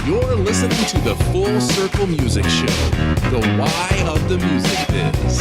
You're listening to the Full Circle Music Show, the why of the music biz.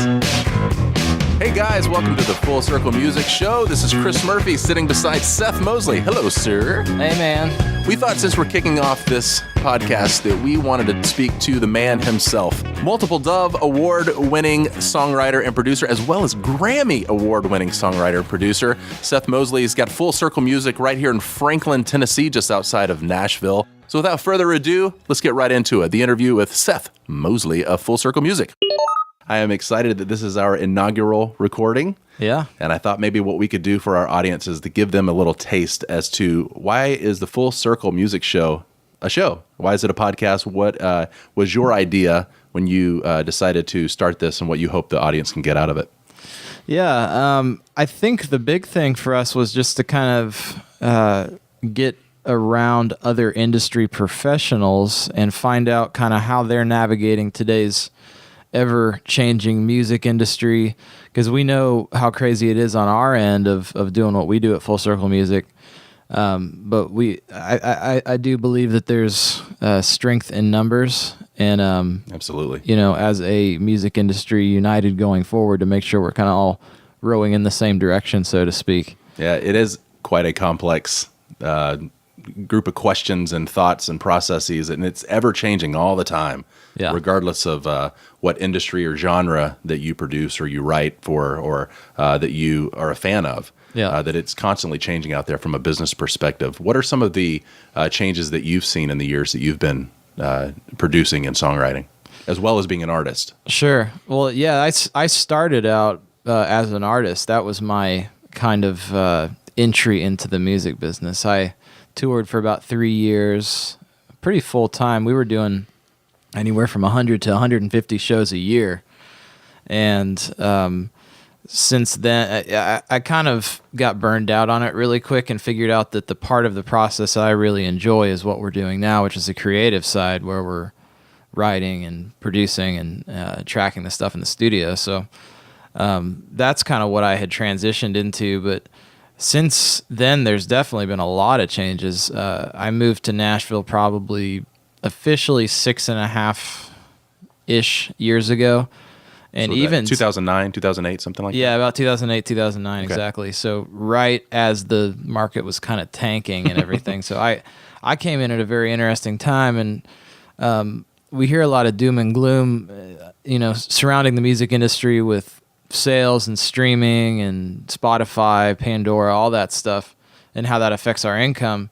Hey guys, welcome to the Full Circle Music Show. This is Chris Murphy sitting beside Seth Mosley. Hello, sir. Hey, man. We thought since we're kicking off this podcast that we wanted to speak to the man himself. Multiple Dove award-winning songwriter and producer, as well as Grammy award-winning songwriter and producer. Seth Mosley's got Full Circle Music right here in Franklin, Tennessee, just outside of Nashville. So without further ado, let's get right into it. The interview with Seth Mosley of Full Circle Music. I am excited that this is our inaugural recording. Yeah. And I thought maybe what we could do for our audience is to give them a little taste as to why is the Full Circle Music Show a show? Why is it a podcast? What was your idea when you decided to start this, and what you hope the audience can get out of it? Yeah. I think the big thing for us was just to kind of get around other industry professionals and find out kind of how they're navigating today's ever-changing music industry, because we know how crazy it is on our end of doing what we do at Full Circle Music. But I do believe that there's strength in numbers, and absolutely, you know, as a music industry united going forward to make sure we're kind of all rowing in the same direction, so to speak. Yeah, it is quite a complex group of questions and thoughts and processes, and it's ever changing all the time. Yeah. Regardless of what industry or genre that you produce or you write for, or that you are a fan of. Yeah. That it's constantly changing out there from a business perspective. What are some of the changes that you've seen in the years that you've been producing and songwriting, as well as being an artist? Sure. Well, yeah, I started out as an artist. That was my kind of entry into the music business. I toured for about 3 years, pretty full time. We were doing anywhere from 100 to 150 shows a year. And since then, I kind of got burned out on it really quick and figured out that the part of the process that I really enjoy is what we're doing now, which is the creative side, where we're writing and producing and tracking the stuff in the studio. So that's kind of what I had transitioned into. But since then, there's definitely been a lot of changes. I moved to Nashville probably officially 6.5-ish years ago. And so even 2009, 2008, something like that? Yeah, about 2008, 2009, okay. Exactly. So right as the market was kind of tanking and everything. So I came in at a very interesting time, and we hear a lot of doom and gloom, surrounding the music industry with sales and streaming and Spotify, Pandora, all that stuff, and how that affects our income.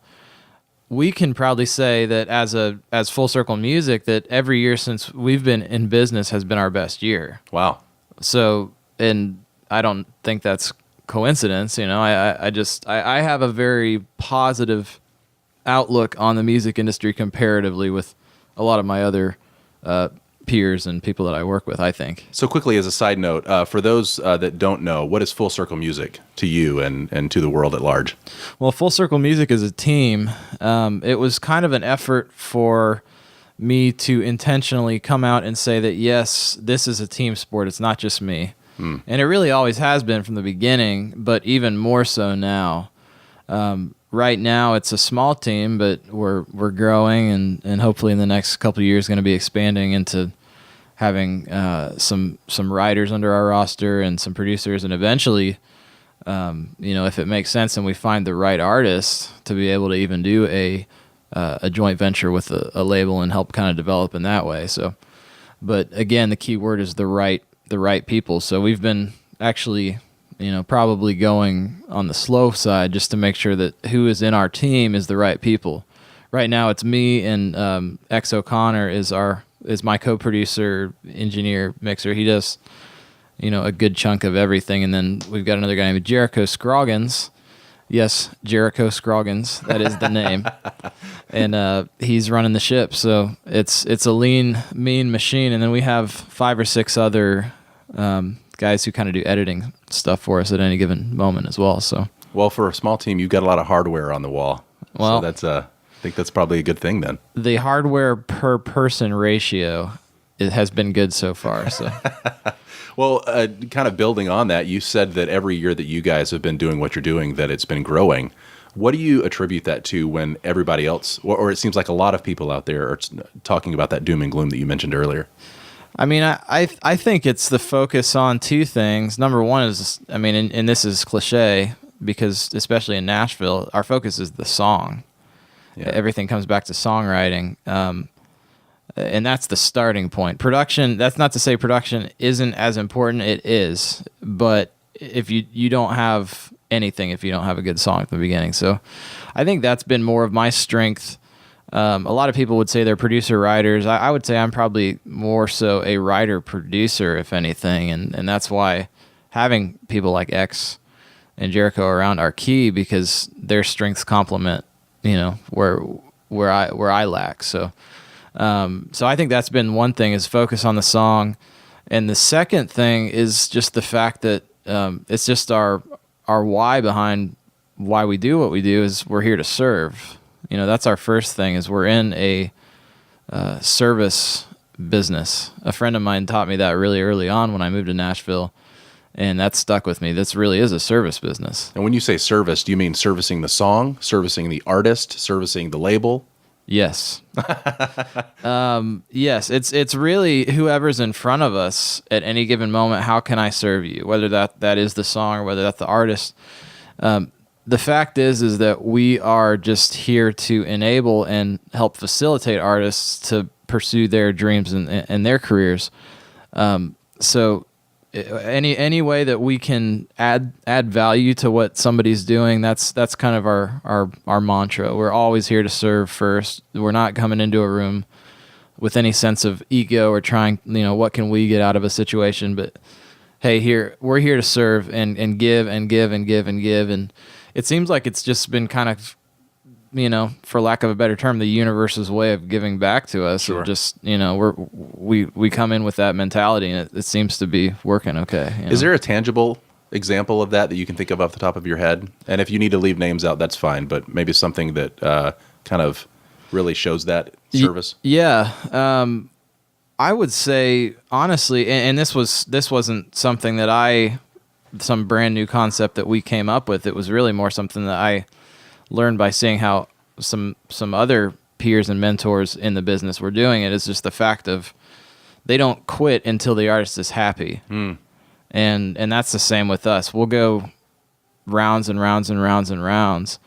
We can proudly say that as Full Circle Music, that every year since we've been in business has been our best year. Wow. So, and I don't think that's coincidence. I have a very positive outlook on the music industry comparatively with a lot of my other peers and people that I work with, I think. So quickly, as a side note, for those that don't know, what is Full Circle Music to you and to the world at large? Well, Full Circle Music is a team. It was kind of an effort for me to intentionally come out and say that, yes, this is a team sport. It's not just me. And it really always has been from the beginning, but even more so now. Right now, it's a small team, but we're growing, and hopefully in the next couple of years going to be expanding into having some writers under our roster and some producers, and eventually, if it makes sense and we find the right artist, to be able to even do a joint venture with a label and help kind of develop in that way. So, but again, the key word is the right people. So we've been actually, probably going on the slow side just to make sure that who is in our team is the right people. Right now, it's me and X O'Connor is my co-producer, engineer, mixer. He does, a good chunk of everything. And then we've got another guy named Jericho Scroggins. Yes, Jericho Scroggins. That is the name. And he's running the ship. So it's a lean, mean machine. And then we have 5 or 6 other guys who kind of do editing stuff for us at any given moment as well. So, well, for a small team, you've got a lot of hardware on the wall. Well, so that's I think that's probably a good thing then. The hardware per person ratio, it has been good so far. So, well, kind of building on that, you said that every year that you guys have been doing what you're doing, that it's been growing. What do you attribute that to when everybody else, or it seems like a lot of people out there are talking about that doom and gloom that you mentioned earlier? I mean, I think it's the focus on two things. Number one is, I mean, and this is cliche because especially in Nashville, our focus is the song. Yeah. Everything comes back to songwriting. And that's the starting point. Production, that's not to say production isn't as important. It is. But if you don't have anything if you don't have a good song at the beginning. So I think that's been more of my strength. A lot of people would say they're producer-writers. I would say I'm probably more so a writer-producer, if anything. And that's why having people like X and Jericho around are key because their strengths complement, where I lack. So I think that's been one thing is focus on the song. And the second thing is just the fact that it's just our why behind why we do what we do is we're here to serve. That's our first thing is we're in a service business. A friend of mine taught me that really early on when I moved to Nashville, and that stuck with me. This really is a service business. And when you say service, do you mean servicing the song, servicing the artist, servicing the label? Yes. Yes, it's really whoever's in front of us at any given moment, how can I serve you? Whether that is the song or whether that's the artist. The fact is that we are just here to enable and help facilitate artists to pursue their dreams and their careers. So any way that we can add value to what somebody's doing, that's kind of our mantra. We're always here to serve first. We're not coming into a room with any sense of ego or trying, what can we get out of a situation, but hey, we're here to serve and give and give and give and give. And it seems like it's just been kind of, for lack of a better term, the universe's way of giving back to us. Sure. Just, we come in with that mentality, and it seems to be working okay. Is there a tangible example of that you can think of off the top of your head? And if you need to leave names out, that's fine, but maybe something that kind of really shows that service? Yeah. I would say, honestly, and this wasn't something that some brand new concept that we came up with. It was really more something that I learned by seeing how some other peers and mentors in the business were doing it. Is just the fact of they don't quit until the artist is happy. And that's the same with us. We'll go rounds and rounds and rounds and rounds.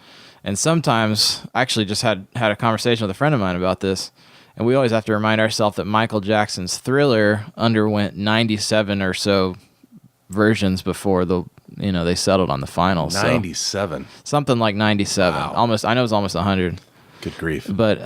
And sometimes, I actually just had a conversation with a friend of mine about this, and we always have to remind ourselves that Michael Jackson's Thriller underwent 97 or so versions before they settled on the final. 97. So, something like 97. Wow. Almost, I know it was almost 100. Good grief. But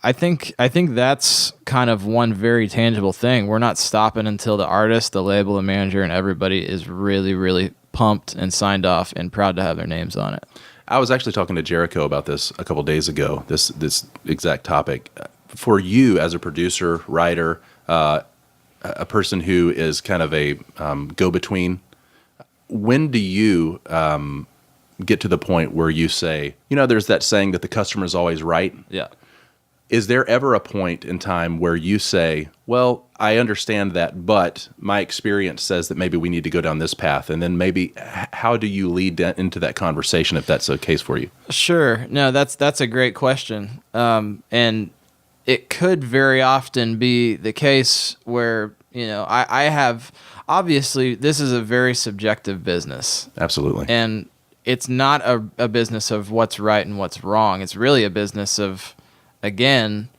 I think that's kind of one very tangible thing. We're not stopping until the artist, the label, the manager, and everybody is really, really pumped and signed off and proud to have their names on it. I was actually talking to Jericho about this a couple days ago, this exact topic. For you as a producer, writer, a person who is kind of a go-between, when do you get to the point where you say, there's that saying that the customer is always right? Yeah. Is there ever a point in time where you say, well, I understand that, but my experience says that maybe we need to go down this path? And then maybe how do you lead into that conversation if that's the case for you? Sure. No, that's a great question. And it could very often be the case where, I have, obviously, this is a very subjective business. Absolutely. And it's not a business of what's right and what's wrong. It's really a business of, again,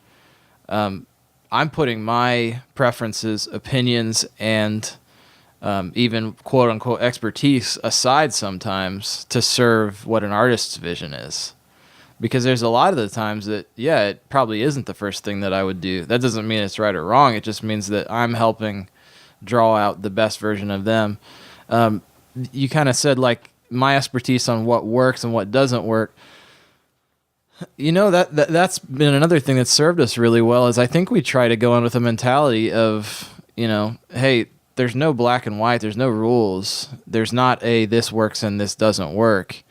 I'm putting my preferences, opinions, and even quote-unquote expertise aside sometimes to serve what an artist's vision is. Because there's a lot of the times that, it probably isn't the first thing that I would do. That doesn't mean it's right or wrong. It just means that I'm helping draw out the best version of them. You kind of said, like, my expertise on what works and what doesn't work. That's been another thing that's served us really well is I think we try to go in with a mentality of, hey, there's no black and white. There's no rules. There's not this works and this doesn't work.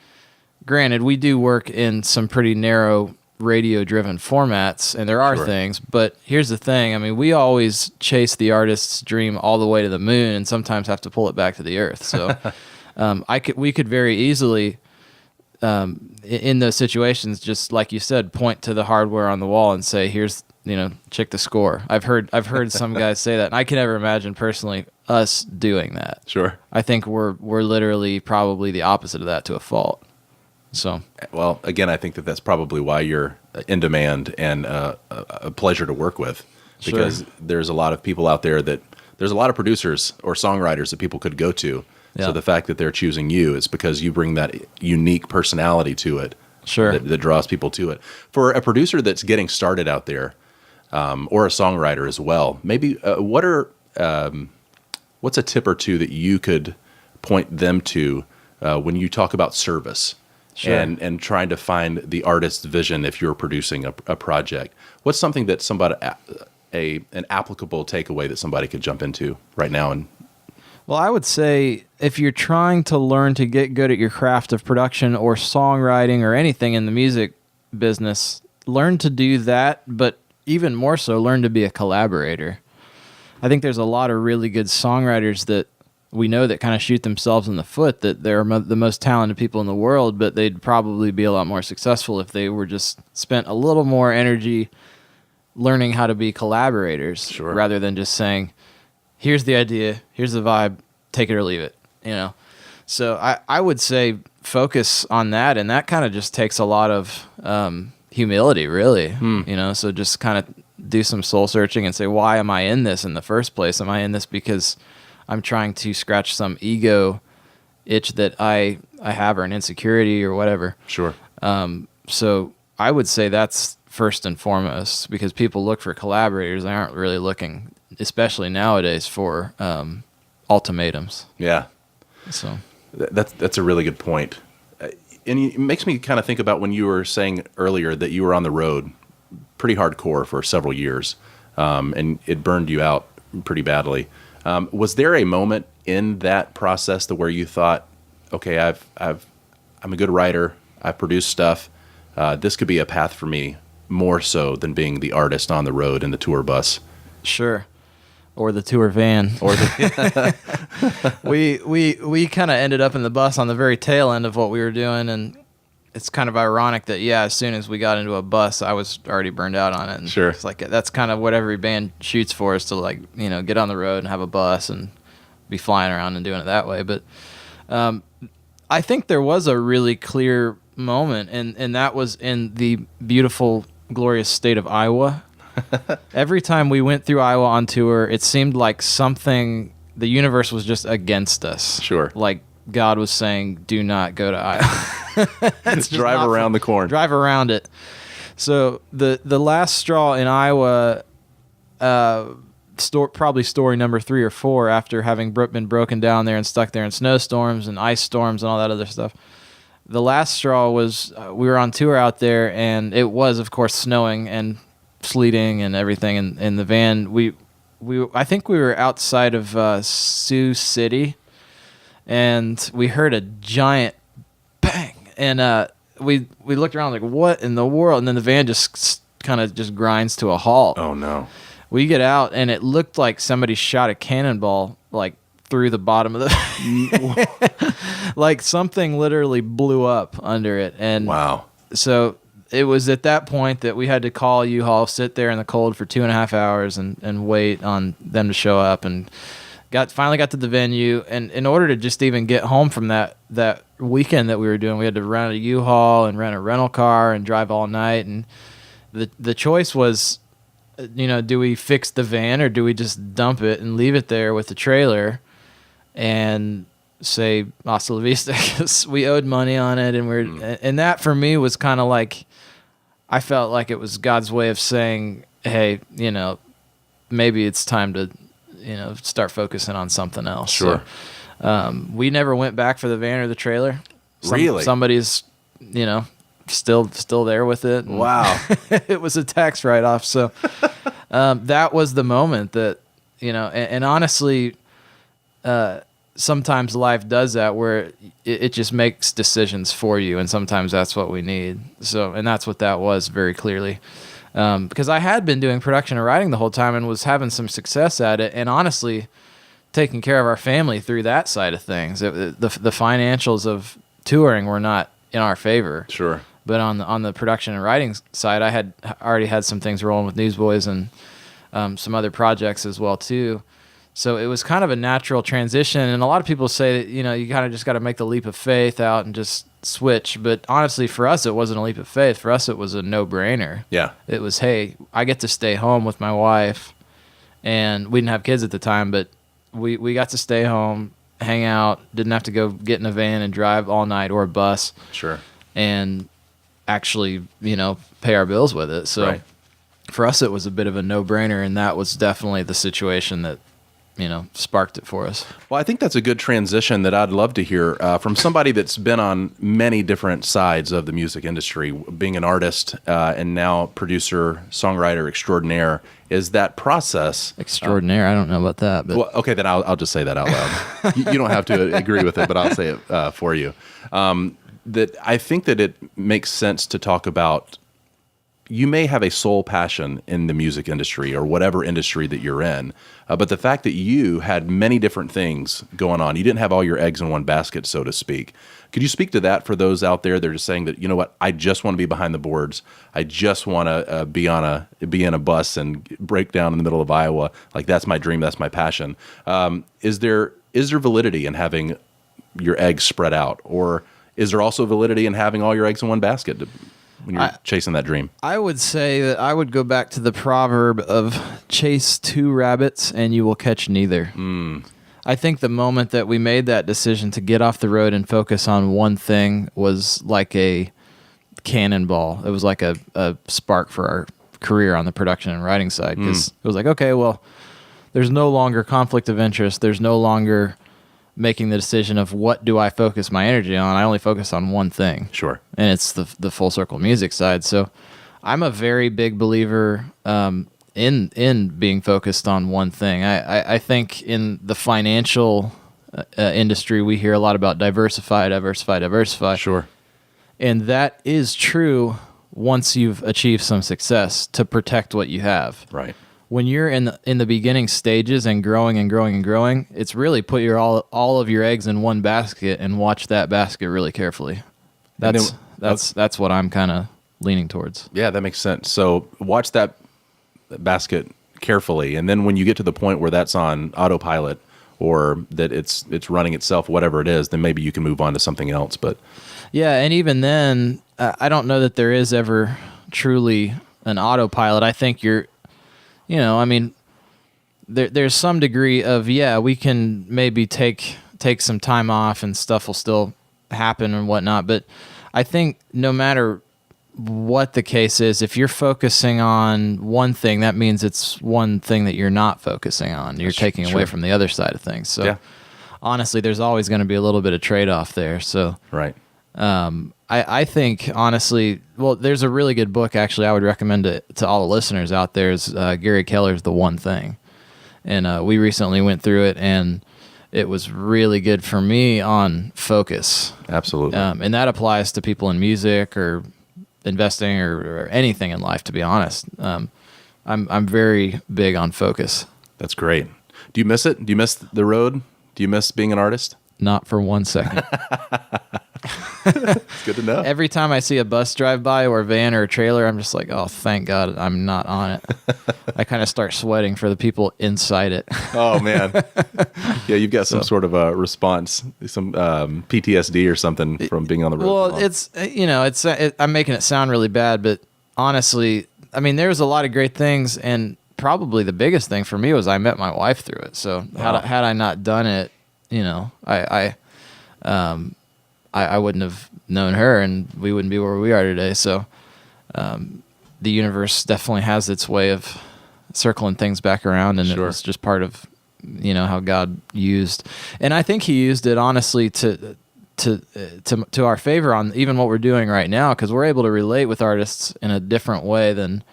Granted, we do work in some pretty narrow radio-driven formats, and there are things, but here's the thing. I mean, we always chase the artist's dream all the way to the moon and sometimes have to pull it back to the earth. So we could very easily in those situations, just like you said, point to the hardware on the wall and say, here's, check the score. I've heard some guys say that, and I can never imagine personally us doing that. Sure. I think we're literally probably the opposite of that to a fault. So, well, again, I think that's probably why you're in demand and a pleasure to work with, because there's a lot of people out there there's a lot of producers or songwriters that people could go to. Yeah. So the fact that they're choosing you is because you bring that unique personality to it. Sure. That draws people to it. For a producer that's getting started out there, or a songwriter as well, maybe what's a tip or two that you could point them to when you talk about service? Sure. And trying to find the artist's vision if you're producing a project? What's something that an applicable takeaway that somebody could jump into right now? And well, I would say if you're trying to learn to get good at your craft of production or songwriting or anything in the music business, learn to do that, but even more so, learn to be a collaborator. I think there's a lot of really good songwriters that we know that kind of shoot themselves in the foot, that they're the most talented people in the world, but they'd probably be a lot more successful if they were just spent a little more energy learning how to be collaborators. Sure. Rather than just saying, here's the idea, here's the vibe, take it or leave it, So I would say focus on that, and that kind of just takes a lot of humility, really, so just kind of do some soul searching and say, why am I in this in the first place? Am I in this because I'm trying to scratch some ego itch that I have, or an insecurity or whatever? Sure. So I would say that's first and foremost, because people look for collaborators. They aren't really looking, especially nowadays, for ultimatums. Yeah. So that's a really good point. And it makes me kind of think about when you were saying earlier that you were on the road pretty hardcore for several years, and it burned you out pretty badly. Was there a moment in that process where you thought, okay, I'm a good writer, I've produced stuff, this could be a path for me more so than being the artist on the road in the tour bus? Sure. Or the tour van. Or the we kind of ended up in the bus on the very tail end of what we were doing, and it's kind of ironic that as soon as we got into a bus, I was already burned out on it. And sure. It's like that's kind of what every band shoots for, is to get on the road and have a bus and be flying around and doing it that way. But I think there was a really clear moment, and that was in the beautiful, glorious state of Iowa. Every time we went through Iowa on tour, it seemed like the universe was just against us. Sure. Like God was saying, do not go to Iowa. Just drive around the corn. Drive around it. So the last straw in Iowa, probably story number 3 or 4, after having been broken down there and stuck there in snowstorms and ice storms and all that other stuff. The last straw was we were on tour out there, and it was, of course, snowing and sleeting and everything in the van. I think we were outside of Sioux City, and we heard a giant bang, and we looked around like, what in the world? And then the van just kind of just grinds to a halt. Oh no. We get out, and it looked like somebody shot a cannonball through the bottom of the like something literally blew up under it. And wow. So it was at that point that we had to call U-Haul, sit there in the cold for 2.5 hours and wait on them to show up, and finally got to the venue. And in order to just even get home from that weekend that we were doing, we had to rent a U-Haul and rent a rental car and drive all night. And the choice was, do we fix the van or do we just dump it and leave it there with the trailer and say hasta la vista, because we owed money on it, and that for me was kind of like, I felt like it was God's way of saying, hey, maybe it's time to start focusing on something else. Sure. So, we never went back for the van or the trailer. Really? Somebody's still there with it. Wow. It was a tax write-off. So that was the moment that, and honestly, sometimes life does that, where it just makes decisions for you, and sometimes that's what we need. So, and that's what that was very clearly, because I had been doing production and writing the whole time and was having some success at it, and honestly taking care of our family through that side of things. The financials of touring were not in our favor. Sure. But on the production and writing side, I had already had some things rolling with Newsboys and some other projects as well too. So it was kind of a natural transition. And a lot of people say that, you kind of just got to make the leap of faith out and just switch. But honestly, for us, it wasn't a leap of faith. For us, it was a no-brainer. Yeah. It was, hey, I get to stay home with my wife. And we didn't have kids at the time, but we got to stay home, hang out, didn't have to go get in a van and drive all night or a bus. Sure. And actually, pay our bills with it. So right. For us, it was a bit of a no-brainer, and that was definitely the situation that sparked it for us. Well, I think that's a good transition that I'd love to hear from somebody that's been on many different sides of the music industry, being an artist and now producer, songwriter extraordinaire. Is that process extraordinaire? I don't know about that. But. Well, okay, then I'll just say that out loud. You don't have to agree with it, but I'll say it for you. That I think that it makes sense to talk about. You may have a sole passion in the music industry or whatever industry that you're in, but the fact that you had many different things going on, you didn't have all your eggs in one basket, so to speak. Could you speak to that for those out there that are just saying that, you know what, I just want to be behind the boards. I just want to be in a bus and break down in the middle of Iowa. Like, that's my dream. That's my passion. Is there validity in having your eggs spread out, or is there also validity in having all your eggs in one basket when you're chasing that dream? I would say that I would go back to the proverb of chase two rabbits and you will catch neither. I think the moment that we made that decision to get off the road and focus on one thing was like a cannonball. It was like a spark for our career on the production and writing side, because it was like, okay, well, there's no longer conflict of interest. There's no longer making the decision of what do I focus my energy on. I only focus on one thing. Sure. And it's the full circle music side. So I'm a very big believer in being focused on one thing. I think in the financial industry, we hear a lot about diversify. Sure. And that is true once you've achieved some success, to protect what you have. Right. When you're in the beginning stages and growing, it's really put all of your eggs in one basket and watch that basket really carefully. That's what I'm kind of leaning towards. Yeah, that makes sense. So watch that basket carefully, and then when you get to the point where that's on autopilot, or that it's running itself, whatever it is, then maybe you can move on to something else. But yeah, and even then, I don't know that there is ever truly an autopilot. I think there's some degree of, we can maybe take some time off and stuff will still happen and whatnot. But I think no matter what the case is, if you're focusing on one thing, that means it's one thing that you're not focusing on. You're taking away from the other side of things. So honestly, there's always going to be a little bit of trade-off there. So right. I think, honestly, well, there's a really good book, actually, I would recommend it to all the listeners out there. Is Gary Keller's The One Thing. And we recently went through it, and it was really good for me on focus. Absolutely. And that applies to people in music or investing or anything in life, to be honest. I'm very big on focus. That's great. Do you miss it? Do you miss the road? Do you miss being an artist? Not for 1 second. It's good to know. Every time I see a bus drive by or a van or a trailer, I'm just like, oh, thank God I'm not on it. I kind of start sweating for the people inside it. Oh, man. Yeah, you've got some sort of a response, some PTSD or something from being on the road. Well, I'm making it sound really bad, but honestly, I mean, there's a lot of great things, and probably the biggest thing for me was I met my wife through it. So had I not done it, I wouldn't have known her, and we wouldn't be where we are today. So the universe definitely has its way of circling things back around, and it was just part of how God used, and I think He used it honestly to our favor on even what we're doing right now, because we're able to relate with artists in a different way than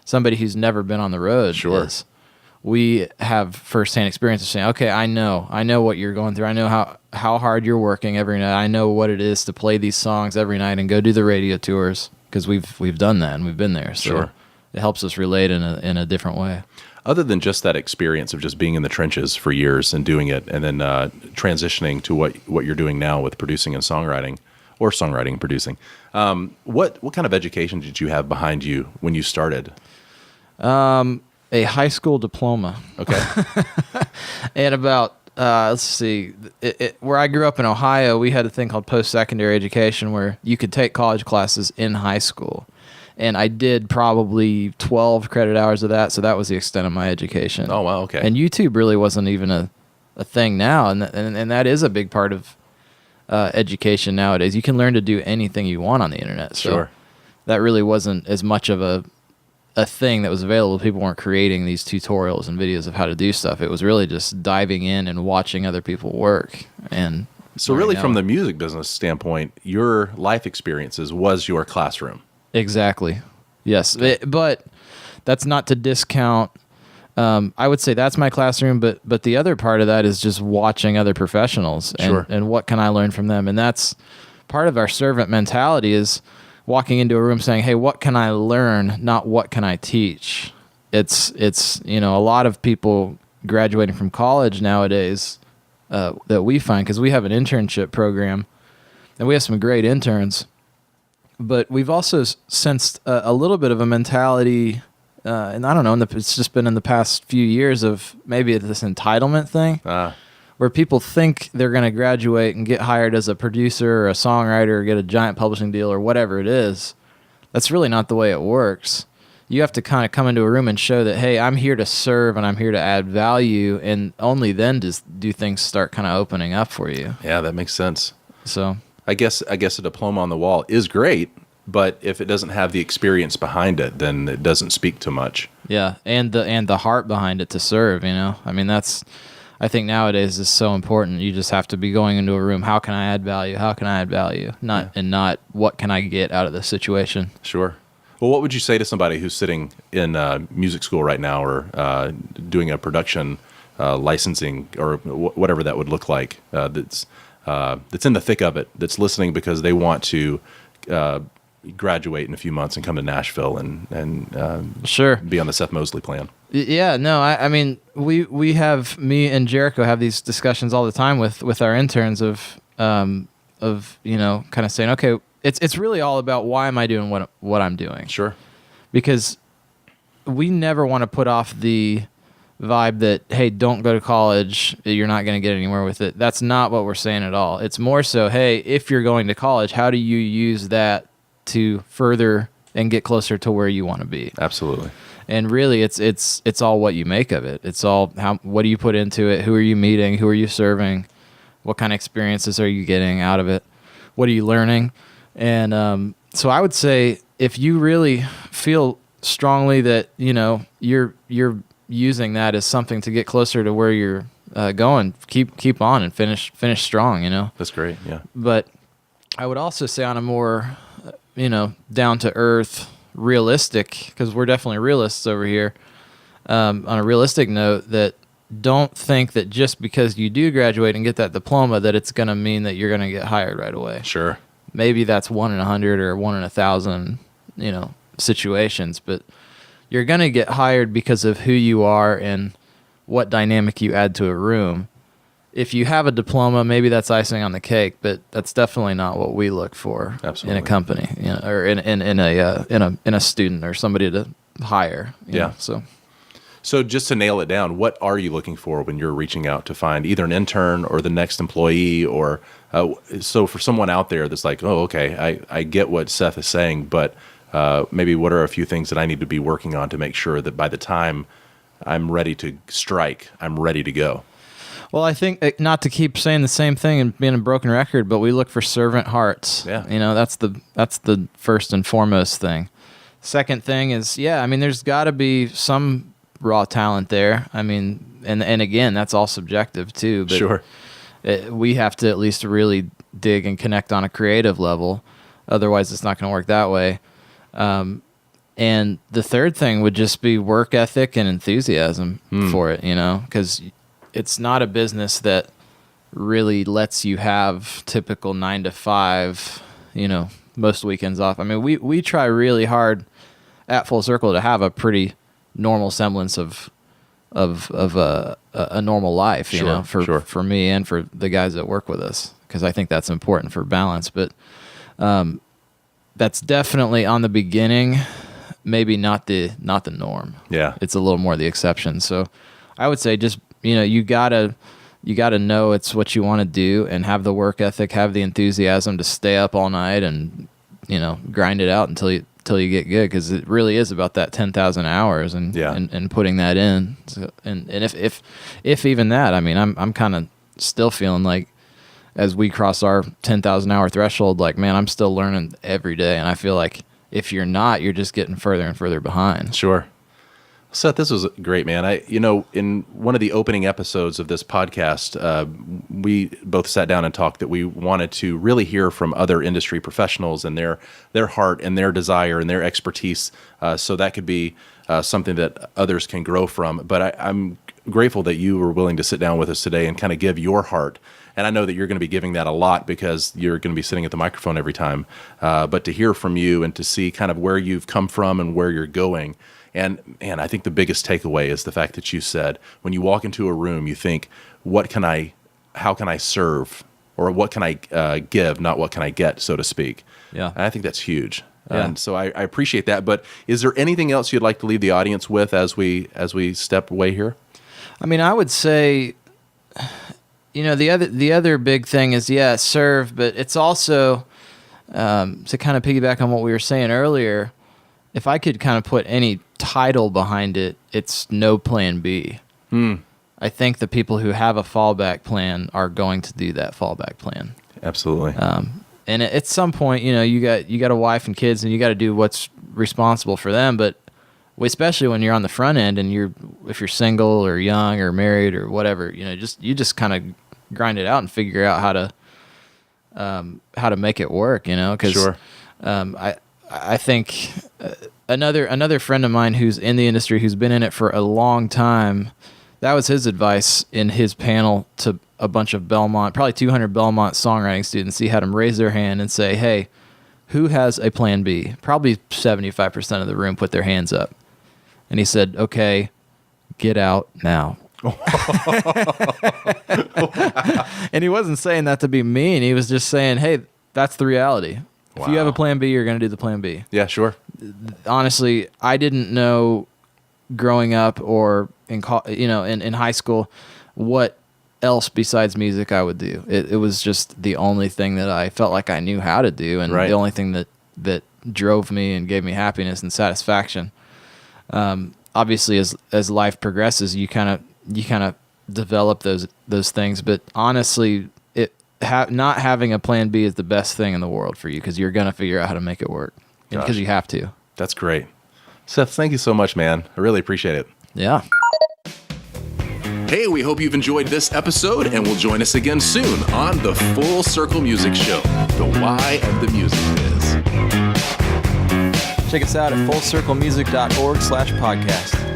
somebody who's never been on the road. Sure. Is. We have firsthand experience of saying, okay, I know what you're going through. I know how hard you're working every night. I know what it is to play these songs every night and go do the radio tours, because we've done that and we've been there. So it helps us relate in a different way. Other than just that experience of just being in the trenches for years and doing it, and then transitioning to what you're doing now with producing and songwriting, or songwriting and producing. What kind of education did you have behind you when you started? A high school diploma. Okay. And about, let's see, where I grew up in Ohio, we had a thing called post-secondary education where you could take college classes in high school. And I did probably 12 credit hours of that, so that was the extent of my education. Oh, wow, okay. And YouTube really wasn't even a thing now, and that is a big part of education nowadays. You can learn to do anything you want on the internet. So Sure. that really wasn't as much of a thing that was available. People weren't creating these tutorials and videos of how to do stuff. It was really just diving in and watching other people work. And So really, from the music business standpoint, your life experiences was your classroom. Exactly. Yes. But that's not to discount. I would say that's my classroom, but the other part of that is just watching other professionals and, Sure. and what can I learn from them. And that's part of our servant mentality is walking into a room saying, hey, what can I learn? Not what can I teach? It's a lot of people graduating from college nowadays that we find, because we have an internship program and we have some great interns. But we've also sensed a little bit of a mentality, and I don't know, it's just been in the past few years of maybe this entitlement thing, where people think they're going to graduate and get hired as a producer or a songwriter or get a giant publishing deal or whatever it is. That's really not the way it works. You have to kind of come into a room and show that, hey, I'm here to serve and I'm here to add value, and only then do things start kind of opening up for you. Yeah, that makes sense. So I guess a diploma on the wall is great, but if it doesn't have the experience behind it, then it doesn't speak to much. yeah, and the heart behind it to serve. I mean, I think nowadays is so important. You just have to be going into a room. How can I add value? How can I add value? Not what can I get out of this situation. Sure. Well, what would you say to somebody who's sitting in music school right now, or doing a production licensing, or whatever that would look like, that's in the thick of it, that's listening because they want to graduate in a few months and come to Nashville and Sure. be on the Seth Mosley plan? Yeah, no, I mean, me and Jericho have these discussions all the time with our interns of kind of saying, okay, it's really all about why am I doing what I'm doing? Sure. Because we never want to put off the vibe that, hey, don't go to college, you're not going to get anywhere with it. That's not what we're saying at all. It's more so, hey, if you're going to college, how do you use that to further and get closer to where you want to be? Absolutely. And really, it's all what you make of it. It's all what do you put into it? Who are you meeting? Who are you serving? What kind of experiences are you getting out of it? What are you learning? And so I would say, if you really feel strongly that you're using that as something to get closer to where you're going, keep on and finish strong. That's great. Yeah. But I would also say, on a more down to earth, realistic, because we're definitely realists over here, on a realistic note, that don't think that just because you do graduate and get that diploma that it's going to mean that you're going to get hired right away. Sure. Maybe that's 1 in 100 or 1 in 1,000, situations, but you're going to get hired because of who you are and what dynamic you add to a room. If you have a diploma, maybe that's icing on the cake, but that's definitely not what we look for. Absolutely. In a company, or in a student or somebody to hire. Yeah. So just to nail it down, what are you looking for when you're reaching out to find either an intern or the next employee, or so for someone out there that's like, oh, okay, I get what Seth is saying, but maybe what are a few things that I need to be working on to make sure that by the time I'm ready to strike, I'm ready to go? Well, I think, not to keep saying the same thing and being a broken record, but we look for servant hearts. Yeah. That's the first and foremost thing. Second thing is, there's got to be some raw talent there. And again, that's all subjective too. But Sure. We have to at least really dig and connect on a creative level. Otherwise, it's not going to work that way. And the third thing would just be work ethic and enthusiasm for it, because it's not a business that really lets you have typical 9 to 5, most weekends off. We try really hard at Full Circle to have a pretty normal semblance of a normal life, Sure. for me and for the guys that work with us, because I think that's important for balance. But That's definitely on the beginning, maybe not the norm. Yeah. It's a little more the exception. So I would say just, you gotta know it's what you want to do and have the work ethic, have the enthusiasm to stay up all night and, grind it out until you get good. 'Cause it really is about that 10,000 hours and putting that in. So, and if even that, I mean, I'm kind of still feeling like, as we cross our 10,000 hour threshold, like, man, I'm still learning every day. And I feel like if you're not, you're just getting further and further behind. Sure. Seth, this was great, man. In one of the opening episodes of this podcast, we both sat down and talked that we wanted to really hear from other industry professionals and their heart and their desire and their expertise. So that could be something that others can grow from. But I'm grateful that you were willing to sit down with us today and kind of give your heart. And I know that you're going to be giving that a lot because you're going to be sitting at the microphone every time. But to hear from you and to see kind of where you've come from and where you're going. And I think the biggest takeaway is the fact that you said, when you walk into a room, you think, how can I serve? Or what can I give, not what can I get, so to speak. Yeah. And I think that's huge. Yeah. And so I appreciate that. But is there anything else you'd like to leave the audience with as we step away here? I mean, I would say, the other big thing is, serve, but it's also, to kind of piggyback on what we were saying earlier, if I could kind of put any title behind it, it's no plan B. I think the people who have a fallback plan are going to do that fallback plan. Absolutely. And at some point, you got a wife and kids, and you got to do what's responsible for them. But especially when you're on the front end, and if you're single or young or married or whatever, you just kind of grind it out and figure out how to make it work. Because sure. I think another friend of mine who's in the industry, who's been in it for a long time, that was his advice in his panel to a bunch of Belmont, probably 200 Belmont songwriting students. He had them raise their hand and say, hey, who has a plan B? Probably 75% of the room put their hands up. And he said, okay, get out now. And he wasn't saying that to be mean. He was just saying, hey, that's the reality. Wow. If you have a plan B, you're going to do the plan B. Yeah, sure. Honestly, I didn't know growing up or in high school what else besides music I would do. It was just the only thing that I felt like I knew how to do, and right. The only thing that drove me and gave me happiness and satisfaction. Obviously, as life progresses, you kind of develop those things. But honestly, not having a plan B is the best thing in the world for you, because you're going to figure out how to make it work, because you have to. That's great. Seth, thank you so much, man. I really appreciate it. Yeah. Hey, we hope you've enjoyed this episode, and will join us again soon on the Full Circle Music Show, the why of the music biz. Check us out at fullcirclemusic.org/podcast.